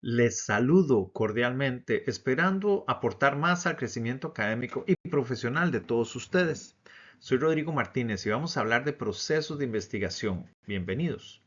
Les saludo cordialmente, esperando aportar más al crecimiento académico y profesional de todos ustedes. Soy Rodrigo Martínez y vamos a hablar de procesos de investigación. Bienvenidos.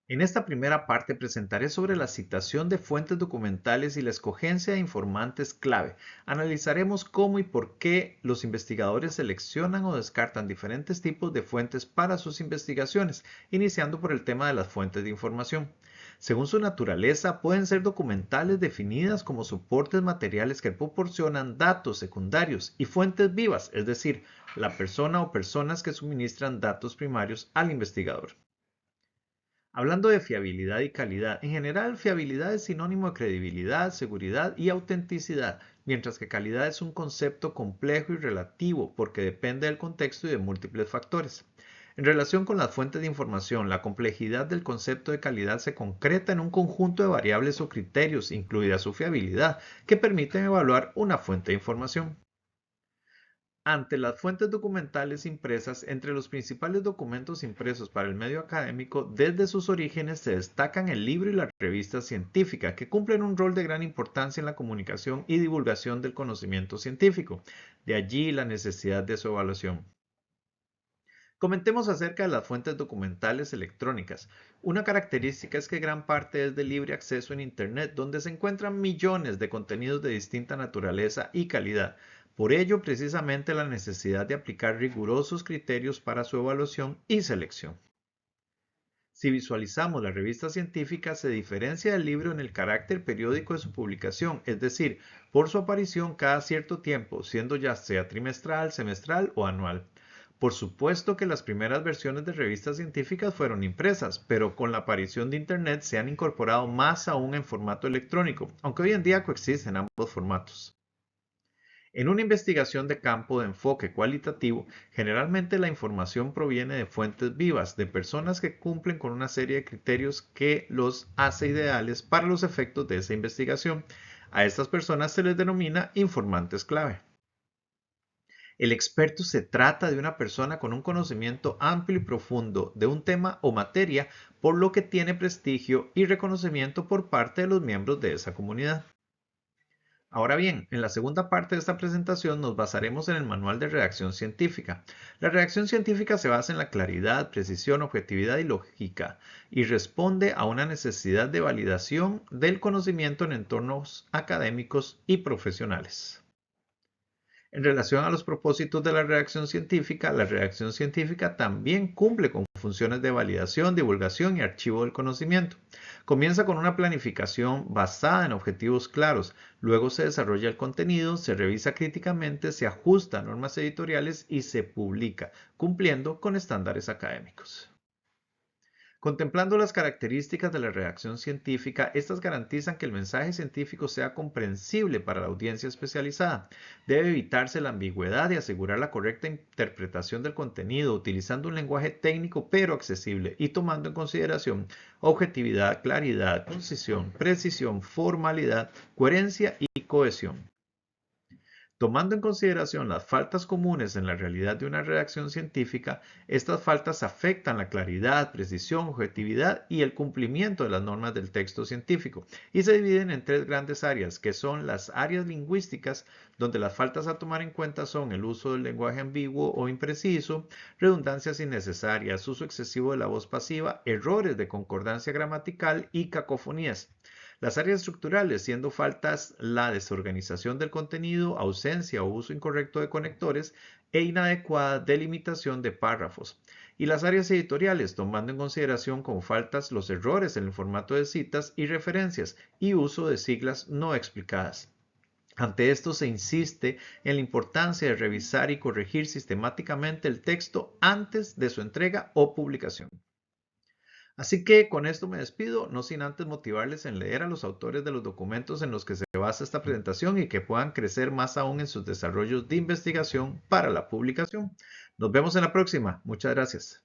En esta primera parte presentaré sobre la citación de fuentes documentales y la escogencia de informantes clave. Analizaremos cómo y por qué los investigadores seleccionan o descartan diferentes tipos de fuentes para sus investigaciones, iniciando por el tema de las fuentes de información. Según su naturaleza, pueden ser documentales definidas como soportes materiales que proporcionan datos secundarios y fuentes vivas, es decir, la persona o personas que suministran datos primarios al investigador. Hablando de fiabilidad y calidad, en general fiabilidad es sinónimo de credibilidad, seguridad y autenticidad, mientras que calidad es un concepto complejo y relativo porque depende del contexto y de múltiples factores. En relación con las fuentes de información, la complejidad del concepto de calidad se concreta en un conjunto de variables o criterios, incluida su fiabilidad, que permiten evaluar una fuente de información. Ante las fuentes documentales impresas, entre los principales documentos impresos para el medio académico, desde sus orígenes se destacan el libro y la revista científica, que cumplen un rol de gran importancia en la comunicación y divulgación del conocimiento científico. De allí la necesidad de su evaluación. Comentemos acerca de las fuentes documentales electrónicas. Una característica es que gran parte es de libre acceso en Internet, donde se encuentran millones de contenidos de distinta naturaleza y calidad. Por ello, precisamente la necesidad de aplicar rigurosos criterios para su evaluación y selección. Si visualizamos la revista científica, se diferencia del libro en el carácter periódico de su publicación, es decir, por su aparición cada cierto tiempo, siendo ya sea trimestral, semestral o anual. Por supuesto que las primeras versiones de revistas científicas fueron impresas, pero con la aparición de Internet se han incorporado más aún en formato electrónico, aunque hoy en día coexisten ambos formatos. En una investigación de campo de enfoque cualitativo, generalmente la información proviene de fuentes vivas, de personas que cumplen con una serie de criterios que los hace ideales para los efectos de esa investigación. A estas personas se les denomina informantes clave. El experto se trata de una persona con un conocimiento amplio y profundo de un tema o materia, por lo que tiene prestigio y reconocimiento por parte de los miembros de esa comunidad. Ahora bien, en la segunda parte de esta presentación nos basaremos en el manual de redacción científica. La redacción científica se basa en la claridad, precisión, objetividad y lógica y responde a una necesidad de validación del conocimiento en entornos académicos y profesionales. En relación a los propósitos de la redacción científica también cumple con funciones de validación, divulgación y archivo del conocimiento. Comienza con una planificación basada en objetivos claros, luego se desarrolla el contenido, se revisa críticamente, se ajusta a normas editoriales y se publica, cumpliendo con estándares académicos. Contemplando las características de la redacción científica, estas garantizan que el mensaje científico sea comprensible para la audiencia especializada. Debe evitarse la ambigüedad y asegurar la correcta interpretación del contenido, utilizando un lenguaje técnico pero accesible y tomando en consideración objetividad, claridad, concisión, precisión, formalidad, coherencia y cohesión. Tomando en consideración las faltas comunes en la realidad de una redacción científica, estas faltas afectan la claridad, precisión, objetividad y el cumplimiento de las normas del texto científico, y se dividen en tres grandes áreas, que son las áreas lingüísticas, donde las faltas a tomar en cuenta son el uso del lenguaje ambiguo o impreciso, redundancias innecesarias, uso excesivo de la voz pasiva, errores de concordancia gramatical y cacofonías. Las áreas estructurales, siendo faltas la desorganización del contenido, ausencia o uso incorrecto de conectores e inadecuada delimitación de párrafos. Y las áreas editoriales, tomando en consideración como faltas los errores en el formato de citas y referencias y uso de siglas no explicadas. Ante esto se insiste en la importancia de revisar y corregir sistemáticamente el texto antes de su entrega o publicación. Así que con esto me despido, no sin antes motivarles en leer a los autores de los documentos en los que se basa esta presentación y que puedan crecer más aún en sus desarrollos de investigación para la publicación. Nos vemos en la próxima. Muchas gracias.